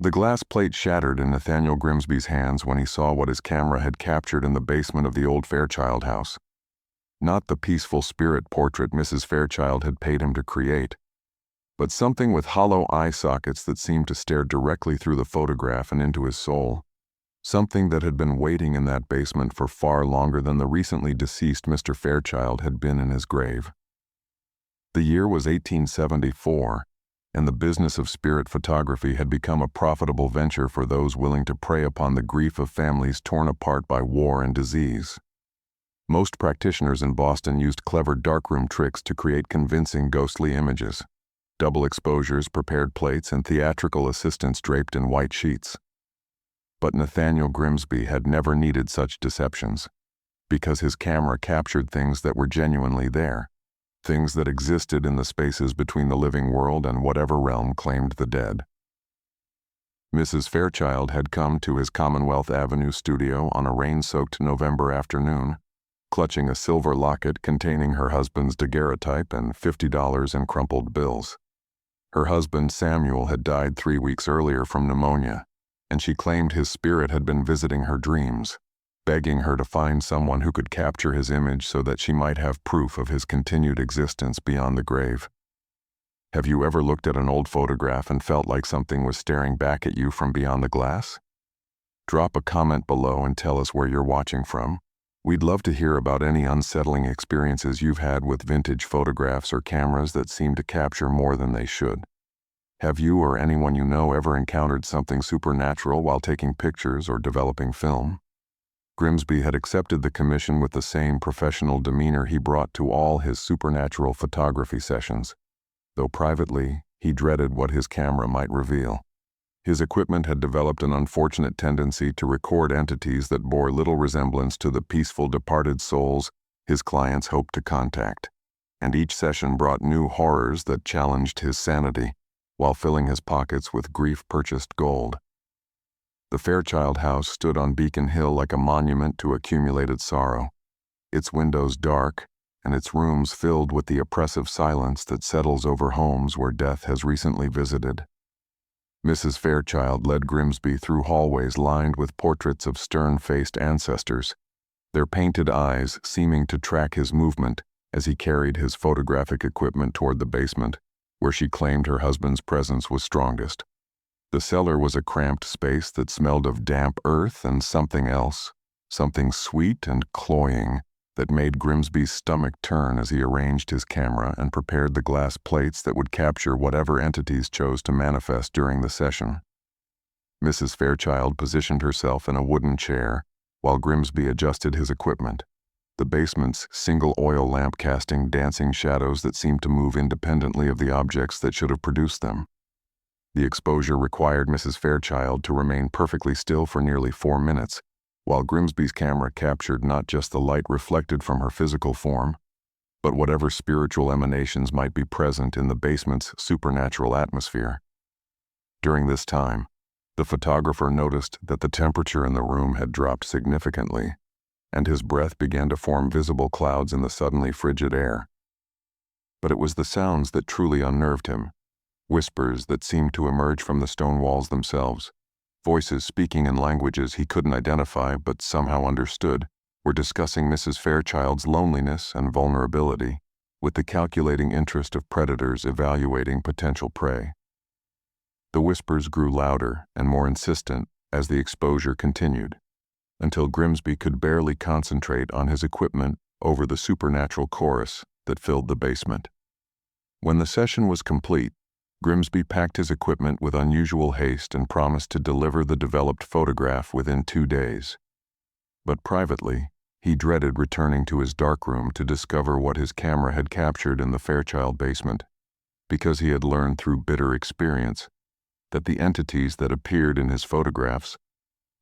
The glass plate shattered in Nathaniel Grimsby's hands when he saw what his camera had captured in the basement of the old Fairchild house. Not the peaceful spirit portrait Mrs. Fairchild had paid him to create, but something with hollow eye sockets that seemed to stare directly through the photograph and into his soul. Something that had been waiting in that basement for far longer than the recently deceased Mr. Fairchild had been in his grave. The year was 1874, and the business of spirit photography had become a profitable venture for those willing to prey upon the grief of families torn apart by war and disease. Most practitioners in Boston used clever darkroom tricks to create convincing ghostly images, double exposures, prepared plates, and theatrical assistants draped in white sheets. But Nathaniel Grimsby had never needed such deceptions, because his camera captured things that were genuinely there. Things that existed in the spaces between the living world and whatever realm claimed the dead. Mrs. Fairchild had come to his Commonwealth Avenue studio on a rain-soaked November afternoon, clutching a silver locket containing her husband's daguerreotype and $50 in crumpled bills. Her husband, Samuel, had died 3 weeks earlier from pneumonia, and she claimed his spirit had been visiting her dreams, begging her to find someone who could capture his image so that she might have proof of his continued existence beyond the grave. Have you ever looked at an old photograph and felt like something was staring back at you from beyond the glass? Drop a comment below and tell us where you're watching from. We'd love to hear about any unsettling experiences you've had with vintage photographs or cameras that seem to capture more than they should. Have you or anyone you know ever encountered something supernatural while taking pictures or developing film? Grimsby had accepted the commission with the same professional demeanor he brought to all his supernatural photography sessions, though privately, he dreaded what his camera might reveal. His equipment had developed an unfortunate tendency to record entities that bore little resemblance to the peaceful departed souls his clients hoped to contact, and each session brought new horrors that challenged his sanity, while filling his pockets with grief-purchased gold. The Fairchild house stood on Beacon Hill like a monument to accumulated sorrow, its windows dark and its rooms filled with the oppressive silence that settles over homes where death has recently visited. Mrs. Fairchild led Grimsby through hallways lined with portraits of stern-faced ancestors, their painted eyes seeming to track his movement as he carried his photographic equipment toward the basement, where she claimed her husband's presence was strongest. The cellar was a cramped space that smelled of damp earth and something else, something sweet and cloying, that made Grimsby's stomach turn as he arranged his camera and prepared the glass plates that would capture whatever entities chose to manifest during the session. Mrs. Fairchild positioned herself in a wooden chair while Grimsby adjusted his equipment, the basement's single oil lamp casting dancing shadows that seemed to move independently of the objects that should have produced them. The exposure required Mrs. Fairchild to remain perfectly still for nearly 4 minutes, while Grimsby's camera captured not just the light reflected from her physical form, but whatever spiritual emanations might be present in the basement's supernatural atmosphere. During this time, the photographer noticed that the temperature in the room had dropped significantly, and his breath began to form visible clouds in the suddenly frigid air. But it was the sounds that truly unnerved him. Whispers that seemed to emerge from the stone walls themselves, voices speaking in languages he couldn't identify but somehow understood, were discussing Mrs. Fairchild's loneliness and vulnerability, with the calculating interest of predators evaluating potential prey. The whispers grew louder and more insistent as the exposure continued, until Grimsby could barely concentrate on his equipment over the supernatural chorus that filled the basement. When the session was complete, Grimsby packed his equipment with unusual haste and promised to deliver the developed photograph within 2 days. But privately, he dreaded returning to his darkroom to discover what his camera had captured in the Fairchild basement, because he had learned through bitter experience that the entities that appeared in his photographs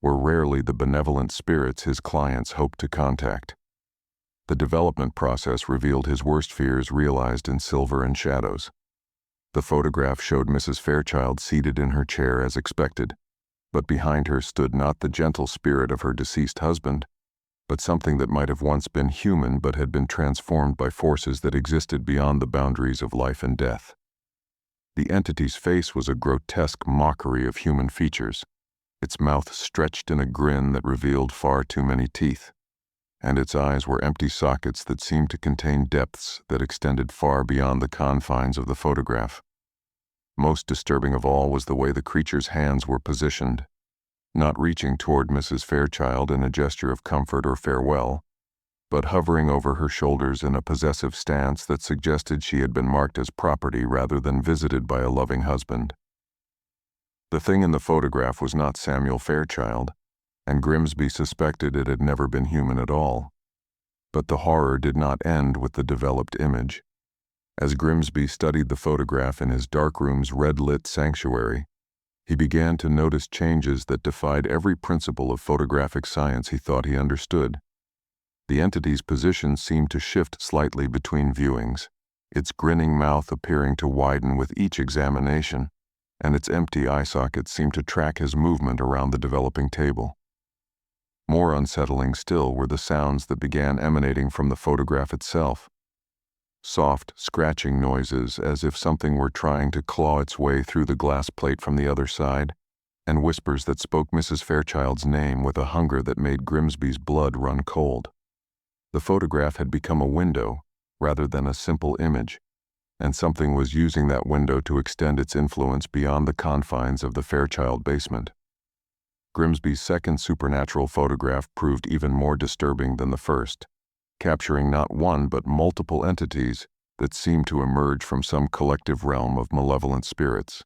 were rarely the benevolent spirits his clients hoped to contact. The development process revealed his worst fears realized in silver and shadows. The photograph showed Mrs. Fairchild seated in her chair as expected, but behind her stood not the gentle spirit of her deceased husband, but something that might have once been human but had been transformed by forces that existed beyond the boundaries of life and death. The entity's face was a grotesque mockery of human features, its mouth stretched in a grin that revealed far too many teeth, and its eyes were empty sockets that seemed to contain depths that extended far beyond the confines of the photograph. Most disturbing of all was the way the creature's hands were positioned, not reaching toward Mrs. Fairchild in a gesture of comfort or farewell, but hovering over her shoulders in a possessive stance that suggested she had been marked as property rather than visited by a loving husband. The thing in the photograph was not Samuel Fairchild, and Grimsby suspected it had never been human at all. But the horror did not end with the developed image. As Grimsby studied the photograph in his darkroom's red-lit sanctuary, he began to notice changes that defied every principle of photographic science he thought he understood. The entity's position seemed to shift slightly between viewings, its grinning mouth appearing to widen with each examination, and its empty eye sockets seemed to track his movement around the developing table. More unsettling still were the sounds that began emanating from the photograph itself. Soft, scratching noises as if something were trying to claw its way through the glass plate from the other side, and whispers that spoke Mrs. Fairchild's name with a hunger that made Grimsby's blood run cold. The photograph had become a window rather than a simple image, and something was using that window to extend its influence beyond the confines of the Fairchild basement. Grimsby's second supernatural photograph proved even more disturbing than the first, capturing not one but multiple entities that seemed to emerge from some collective realm of malevolent spirits.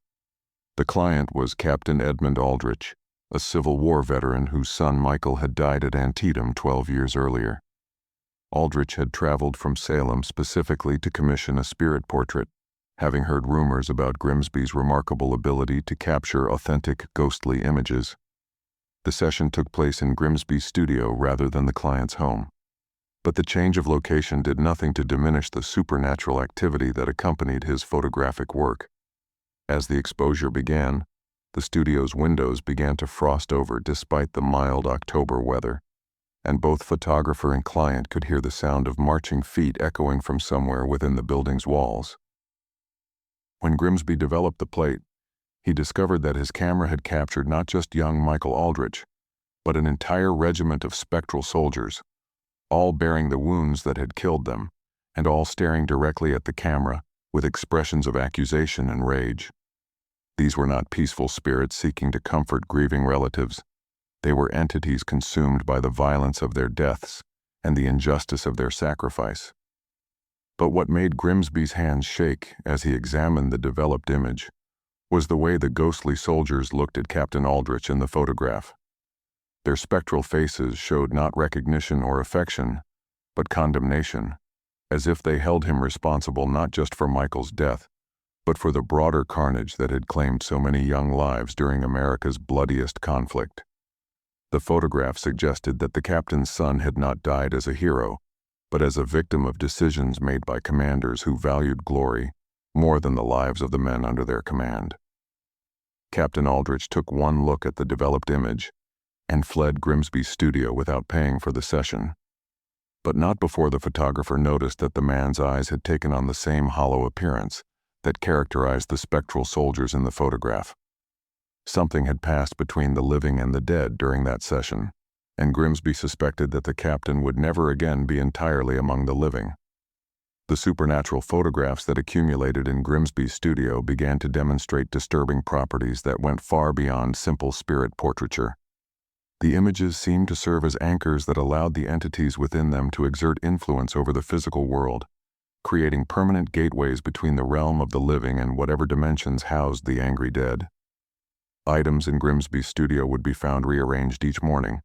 The client was Captain Edmund Aldrich, a Civil War veteran whose son Michael had died at Antietam 12 years earlier. Aldrich had traveled from Salem specifically to commission a spirit portrait, having heard rumors about Grimsby's remarkable ability to capture authentic, ghostly images. The session took place in Grimsby's studio rather than the client's home. But the change of location did nothing to diminish the supernatural activity that accompanied his photographic work. As the exposure began, the studio's windows began to frost over despite the mild October weather, and both photographer and client could hear the sound of marching feet echoing from somewhere within the building's walls. When Grimsby developed the plate, he discovered that his camera had captured not just young Michael Aldrich, but an entire regiment of spectral soldiers, all bearing the wounds that had killed them, and all staring directly at the camera with expressions of accusation and rage. These were not peaceful spirits seeking to comfort grieving relatives. They were entities consumed by the violence of their deaths and the injustice of their sacrifice. But what made Grimsby's hands shake as he examined the developed image was the way the ghostly soldiers looked at Captain Aldrich in the photograph. Their spectral faces showed not recognition or affection, but condemnation, as if they held him responsible not just for Michael's death, but for the broader carnage that had claimed so many young lives during America's bloodiest conflict. The photograph suggested that the captain's son had not died as a hero, but as a victim of decisions made by commanders who valued glory more than the lives of the men under their command. Captain Aldrich took one look at the developed image and fled Grimsby's studio without paying for the session. But not before the photographer noticed that the man's eyes had taken on the same hollow appearance that characterized the spectral soldiers in the photograph. Something had passed between the living and the dead during that session, and Grimsby suspected that the captain would never again be entirely among the living. The supernatural photographs that accumulated in Grimsby's studio began to demonstrate disturbing properties that went far beyond simple spirit portraiture. The images seemed to serve as anchors that allowed the entities within them to exert influence over the physical world, creating permanent gateways between the realm of the living and whatever dimensions housed the angry dead. Items in Grimsby's studio would be found rearranged each morning,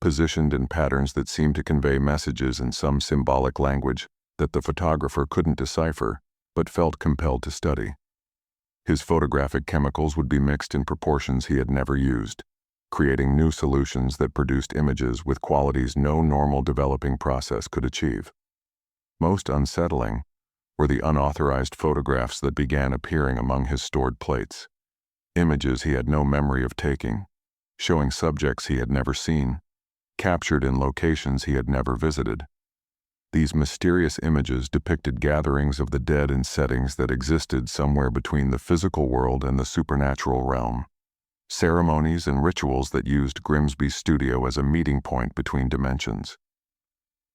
positioned in patterns that seemed to convey messages in some symbolic language that the photographer couldn't decipher, but felt compelled to study. His photographic chemicals would be mixed in proportions he had never used, creating new solutions that produced images with qualities no normal developing process could achieve. Most unsettling were the unauthorized photographs that began appearing among his stored plates. Images he had no memory of taking, showing subjects he had never seen, captured in locations he had never visited. These mysterious images depicted gatherings of the dead in settings that existed somewhere between the physical world and the supernatural realm. Ceremonies and rituals that used Grimsby's studio as a meeting point between dimensions.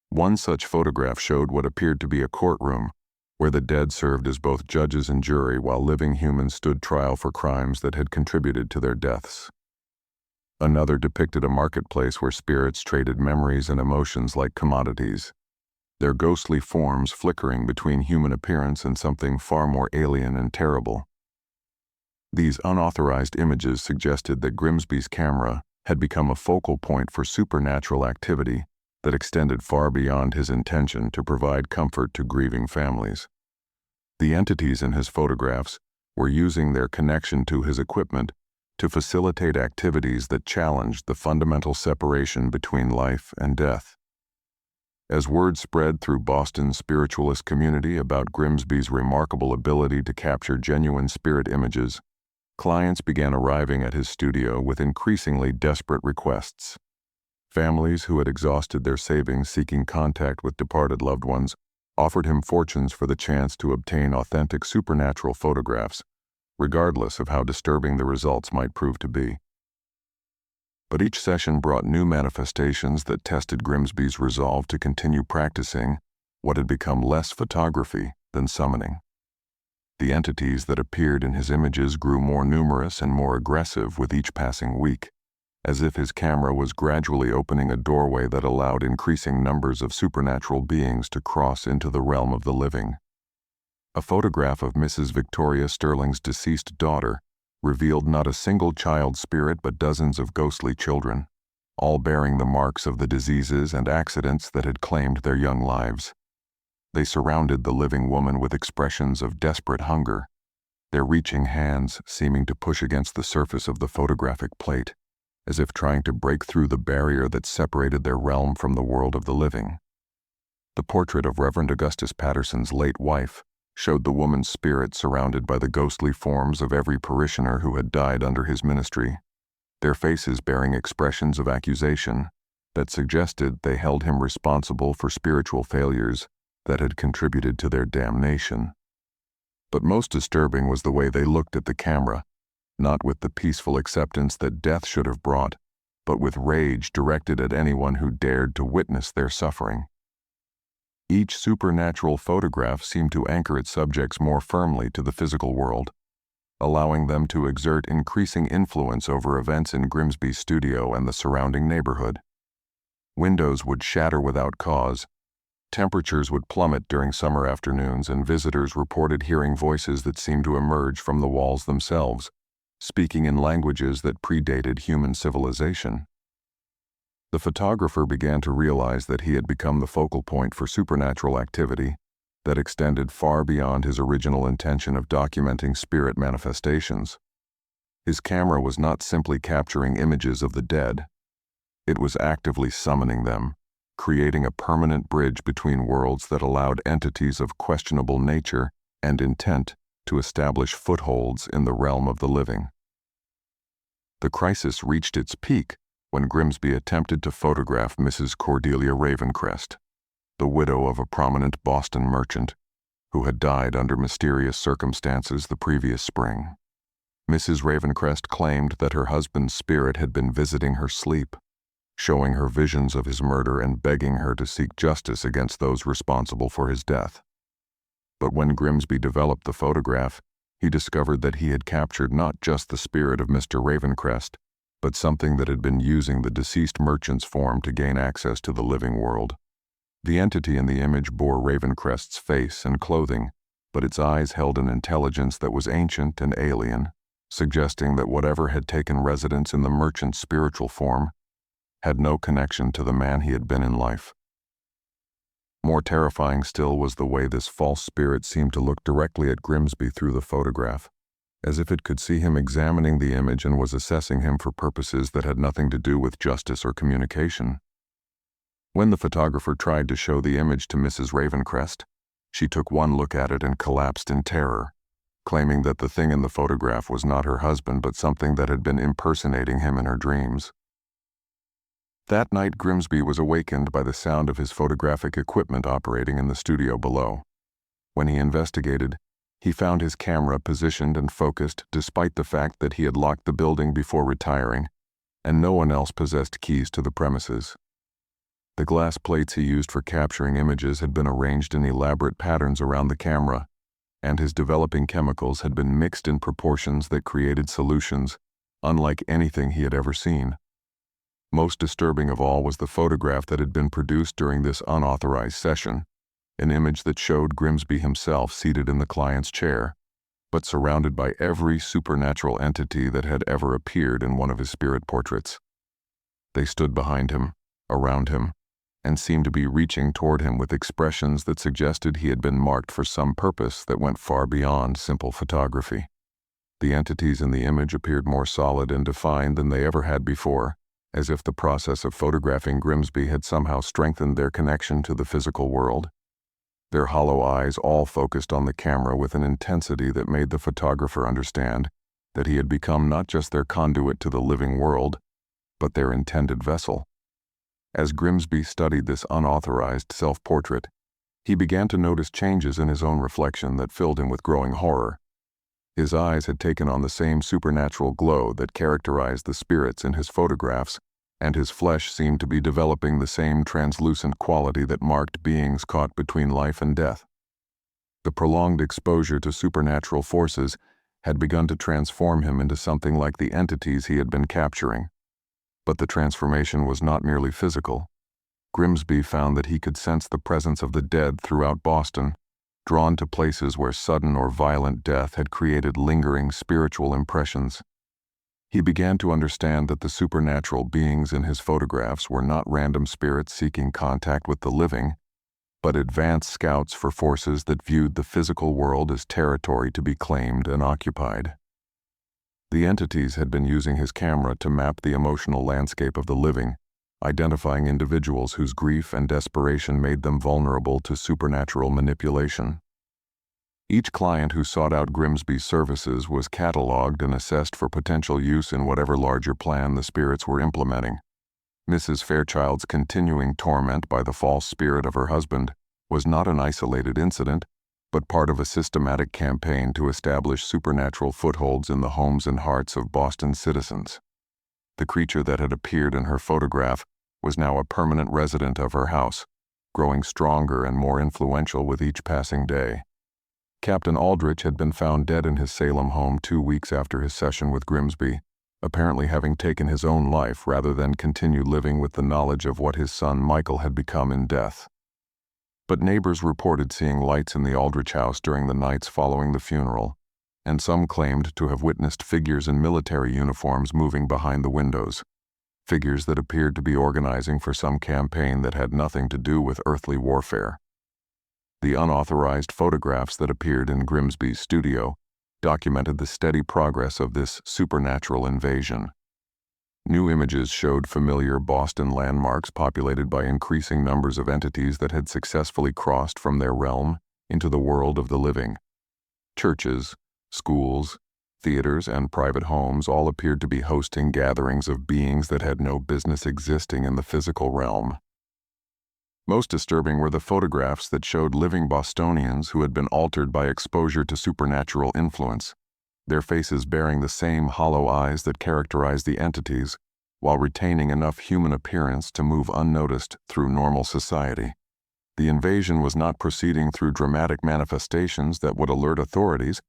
One such photograph showed what appeared to be a courtroom, where the dead served as both judges and jury while living humans stood trial for crimes that had contributed to their deaths. Another depicted a marketplace where spirits traded memories and emotions like commodities, their ghostly forms flickering between human appearance and something far more alien and terrible. These unauthorized images suggested that Grimsby's camera had become a focal point for supernatural activity that extended far beyond his intention to provide comfort to grieving families. The entities in his photographs were using their connection to his equipment to facilitate activities that challenged the fundamental separation between life and death. As word spread through Boston's spiritualist community about Grimsby's remarkable ability to capture genuine spirit images, clients began arriving at his studio with increasingly desperate requests. Families who had exhausted their savings seeking contact with departed loved ones offered him fortunes for the chance to obtain authentic supernatural photographs, regardless of how disturbing the results might prove to be. But each session brought new manifestations that tested Grimsby's resolve to continue practicing what had become less photography than summoning. The entities that appeared in his images grew more numerous and more aggressive with each passing week, as if his camera was gradually opening a doorway that allowed increasing numbers of supernatural beings to cross into the realm of the living. A photograph of Mrs. Victoria Sterling's deceased daughter revealed not a single child spirit but dozens of ghostly children, all bearing the marks of the diseases and accidents that had claimed their young lives. They surrounded the living woman with expressions of desperate hunger, their reaching hands seeming to push against the surface of the photographic plate, as if trying to break through the barrier that separated their realm from the world of the living. The portrait of Reverend Augustus Patterson's late wife showed the woman's spirit surrounded by the ghostly forms of every parishioner who had died under his ministry, their faces bearing expressions of accusation that suggested they held him responsible for spiritual failures that had contributed to their damnation. But most disturbing was the way they looked at the camera, not with the peaceful acceptance that death should have brought, but with rage directed at anyone who dared to witness their suffering. Each supernatural photograph seemed to anchor its subjects more firmly to the physical world, allowing them to exert increasing influence over events in Grimsby's studio and the surrounding neighborhood. Windows would shatter without cause, temperatures would plummet during summer afternoons, and visitors reported hearing voices that seemed to emerge from the walls themselves, speaking in languages that predated human civilization. The photographer began to realize that he had become the focal point for supernatural activity that extended far beyond his original intention of documenting spirit manifestations. His camera was not simply capturing images of the dead. It was actively summoning them, creating a permanent bridge between worlds that allowed entities of questionable nature and intent to establish footholds in the realm of the living. The crisis reached its peak when Grimsby attempted to photograph Mrs. Cordelia Ravencrest, the widow of a prominent Boston merchant who had died under mysterious circumstances the previous spring. Mrs. Ravencrest claimed that her husband's spirit had been visiting her sleep, showing her visions of his murder and begging her to seek justice against those responsible for his death. But when Grimsby developed the photograph, he discovered that he had captured not just the spirit of Mr. Ravencrest, but something that had been using the deceased merchant's form to gain access to the living world. The entity in the image bore Ravencrest's face and clothing, but its eyes held an intelligence that was ancient and alien, suggesting that whatever had taken residence in the merchant's spiritual form had no connection to the man he had been in life. More terrifying still was the way this false spirit seemed to look directly at Grimsby through the photograph, as if it could see him examining the image and was assessing him for purposes that had nothing to do with justice or communication. When the photographer tried to show the image to Mrs. Ravencrest, she took one look at it and collapsed in terror, claiming that the thing in the photograph was not her husband but something that had been impersonating him in her dreams. That night, Grimsby was awakened by the sound of his photographic equipment operating in the studio below. When he investigated, he found his camera positioned and focused despite the fact that he had locked the building before retiring, and no one else possessed keys to the premises. The glass plates he used for capturing images had been arranged in elaborate patterns around the camera, and his developing chemicals had been mixed in proportions that created solutions unlike anything he had ever seen. Most disturbing of all was the photograph that had been produced during this unauthorized session, an image that showed Grimsby himself seated in the client's chair, but surrounded by every supernatural entity that had ever appeared in one of his spirit portraits. They stood behind him, around him, and seemed to be reaching toward him with expressions that suggested he had been marked for some purpose that went far beyond simple photography. The entities in the image appeared more solid and defined than they ever had before, as if the process of photographing Grimsby had somehow strengthened their connection to the physical world. Their hollow eyes all focused on the camera with an intensity that made the photographer understand that he had become not just their conduit to the living world, but their intended vessel. As Grimsby studied this unauthorized self-portrait, he began to notice changes in his own reflection that filled him with growing horror. His eyes had taken on the same supernatural glow that characterized the spirits in his photographs, and his flesh seemed to be developing the same translucent quality that marked beings caught between life and death. The prolonged exposure to supernatural forces had begun to transform him into something like the entities he had been capturing. But the transformation was not merely physical. Grimsby found that he could sense the presence of the dead throughout Boston, drawn to places where sudden or violent death had created lingering spiritual impressions. He began to understand that the supernatural beings in his photographs were not random spirits seeking contact with the living, but advanced scouts for forces that viewed the physical world as territory to be claimed and occupied. The entities had been using his camera to map the emotional landscape of the living, identifying individuals whose grief and desperation made them vulnerable to supernatural manipulation. Each client who sought out Grimsby's services was catalogued and assessed for potential use in whatever larger plan the spirits were implementing. Mrs. Fairchild's continuing torment by the false spirit of her husband was not an isolated incident, but part of a systematic campaign to establish supernatural footholds in the homes and hearts of Boston's citizens. The creature that had appeared in her photograph was now a permanent resident of her house, growing stronger and more influential with each passing day. Captain Aldrich had been found dead in his Salem home 2 weeks after his session with Grimsby, apparently having taken his own life rather than continue living with the knowledge of what his son Michael had become in death. But neighbors reported seeing lights in the Aldrich house during the nights following the funeral, and some claimed to have witnessed figures in military uniforms moving behind the windows, figures that appeared to be organizing for some campaign that had nothing to do with earthly warfare. The unauthorized photographs that appeared in Grimsby's studio documented the steady progress of this supernatural invasion. New images showed familiar Boston landmarks populated by increasing numbers of entities that had successfully crossed from their realm into the world of the living. Churches, schools, theaters, and private homes all appeared to be hosting gatherings of beings that had no business existing in the physical realm. Most disturbing were the photographs that showed living Bostonians who had been altered by exposure to supernatural influence, their faces bearing the same hollow eyes that characterized the entities, while retaining enough human appearance to move unnoticed through normal society. The invasion was not proceeding through dramatic manifestations that would alert authorities,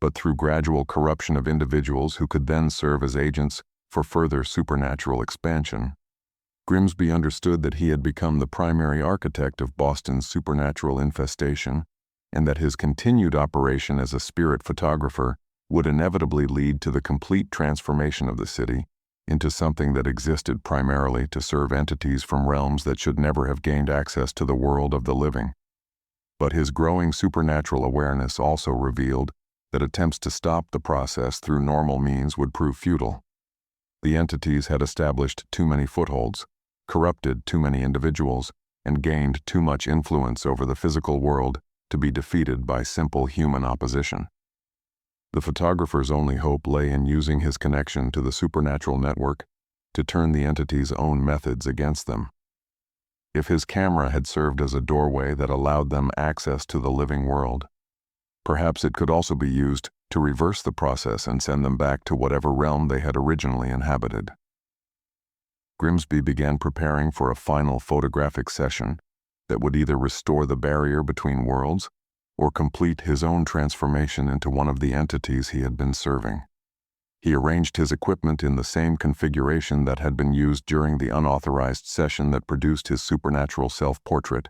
but through gradual corruption of individuals who could then serve as agents for further supernatural expansion. Grimsby understood that he had become the primary architect of Boston's supernatural infestation, and that his continued operation as a spirit photographer would inevitably lead to the complete transformation of the city into something that existed primarily to serve entities from realms that should never have gained access to the world of the living. But his growing supernatural awareness also revealed that attempts to stop the process through normal means would prove futile. The entities had established too many footholds, corrupted too many individuals, and gained too much influence over the physical world to be defeated by simple human opposition. The photographer's only hope lay in using his connection to the supernatural network to turn the entity's own methods against them. If his camera had served as a doorway that allowed them access to the living world, perhaps it could also be used to reverse the process and send them back to whatever realm they had originally inhabited. Grimsby began preparing for a final photographic session that would either restore the barrier between worlds or complete his own transformation into one of the entities he had been serving. He arranged his equipment in the same configuration that had been used during the unauthorized session that produced his supernatural self-portrait,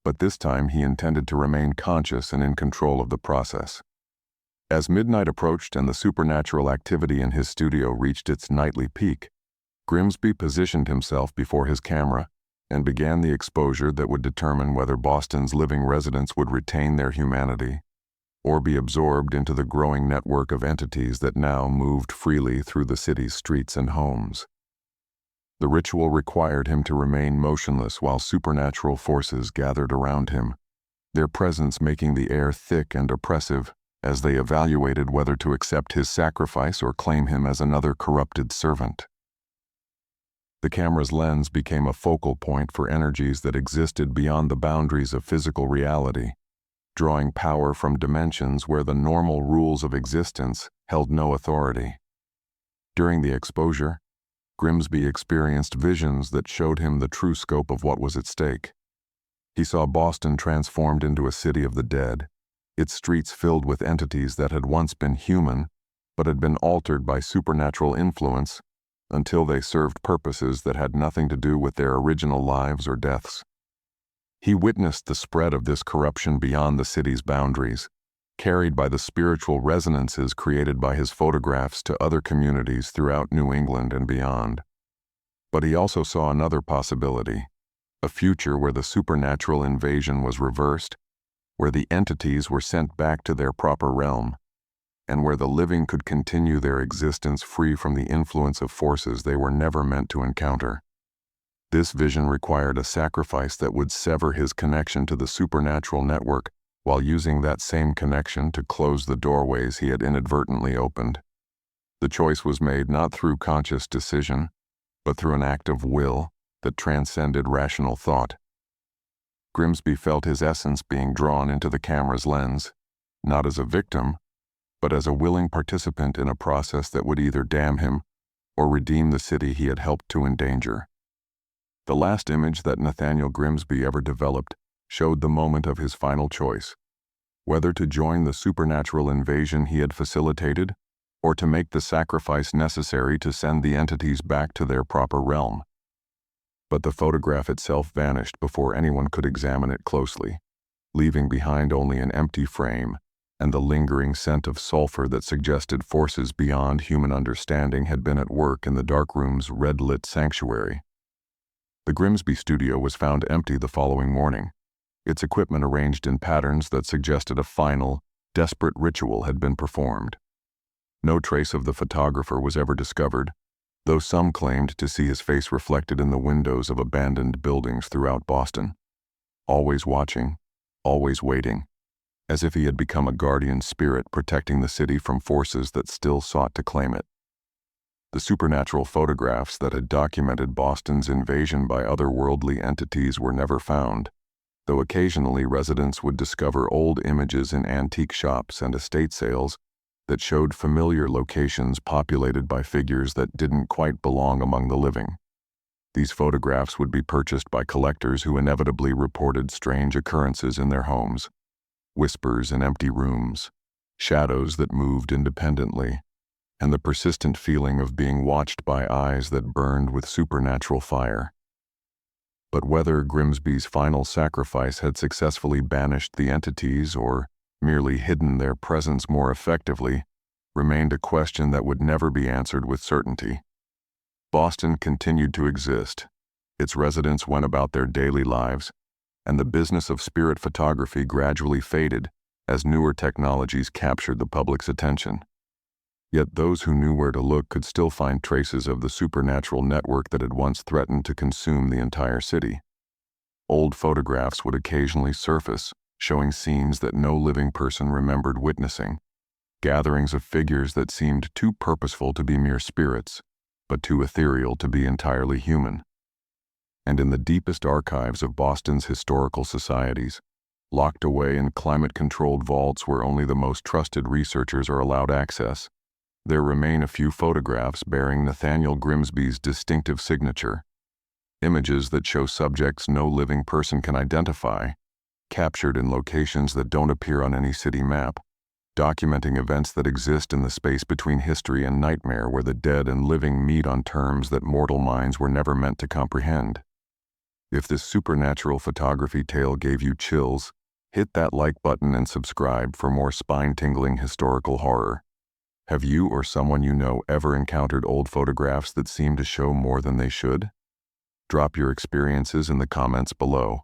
but this time he intended to remain conscious and in control of the process. As midnight approached and the supernatural activity in his studio reached its nightly peak, Grimsby positioned himself before his camera and began the exposure that would determine whether Boston's living residents would retain their humanity or be absorbed into the growing network of entities that now moved freely through the city's streets and homes. The ritual required him to remain motionless while supernatural forces gathered around him, their presence making the air thick and oppressive as they evaluated whether to accept his sacrifice or claim him as another corrupted servant. The camera's lens became a focal point for energies that existed beyond the boundaries of physical reality, drawing power from dimensions where the normal rules of existence held no authority. During the exposure, Grimsby experienced visions that showed him the true scope of what was at stake. He saw Boston transformed into a city of the dead, its streets filled with entities that had once been human, but had been altered by supernatural influence until they served purposes that had nothing to do with their original lives or deaths. He witnessed the spread of this corruption beyond the city's boundaries, carried by the spiritual resonances created by his photographs to other communities throughout New England and beyond. But he also saw another possibility, a future where the supernatural invasion was reversed, where the entities were sent back to their proper realm, and where the living could continue their existence free from the influence of forces they were never meant to encounter. This vision required a sacrifice that would sever his connection to the supernatural network while using that same connection to close the doorways he had inadvertently opened. The choice was made not through conscious decision, but through an act of will that transcended rational thought. Grimsby felt his essence being drawn into the camera's lens, not as a victim, but as a willing participant in a process that would either damn him or redeem the city he had helped to endanger. The last image that Nathaniel Grimsby ever developed showed the moment of his final choice, whether to join the supernatural invasion he had facilitated or to make the sacrifice necessary to send the entities back to their proper realm. But the photograph itself vanished before anyone could examine it closely, leaving behind only an empty frame and the lingering scent of sulfur that suggested forces beyond human understanding had been at work in the dark room's red-lit sanctuary. The Grimsby studio was found empty the following morning, its equipment arranged in patterns that suggested a final, desperate ritual had been performed. No trace of the photographer was ever discovered, though some claimed to see his face reflected in the windows of abandoned buildings throughout Boston. Always watching, always waiting, as if he had become a guardian spirit protecting the city from forces that still sought to claim it. The supernatural photographs that had documented Boston's invasion by otherworldly entities were never found, though occasionally residents would discover old images in antique shops and estate sales that showed familiar locations populated by figures that didn't quite belong among the living. These photographs would be purchased by collectors who inevitably reported strange occurrences in their homes. Whispers in empty rooms, shadows that moved independently, and the persistent feeling of being watched by eyes that burned with supernatural fire. But whether Grimsby's final sacrifice had successfully banished the entities or merely hidden their presence more effectively remained a question that would never be answered with certainty. Boston continued to exist. Its residents went about their daily lives, and the business of spirit photography gradually faded as newer technologies captured the public's attention. Yet those who knew where to look could still find traces of the supernatural network that had once threatened to consume the entire city. Old photographs would occasionally surface, showing scenes that no living person remembered witnessing, gatherings of figures that seemed too purposeful to be mere spirits, but too ethereal to be entirely human. And in the deepest archives of Boston's historical societies, locked away in climate-controlled vaults where only the most trusted researchers are allowed access, there remain a few photographs bearing Nathaniel Grimsby's distinctive signature, images that show subjects no living person can identify, captured in locations that don't appear on any city map, documenting events that exist in the space between history and nightmare where the dead and living meet on terms that mortal minds were never meant to comprehend. If this supernatural photography tale gave you chills, hit that like button and subscribe for more spine-tingling historical horror. Have you or someone you know ever encountered old photographs that seem to show more than they should? Drop your experiences in the comments below.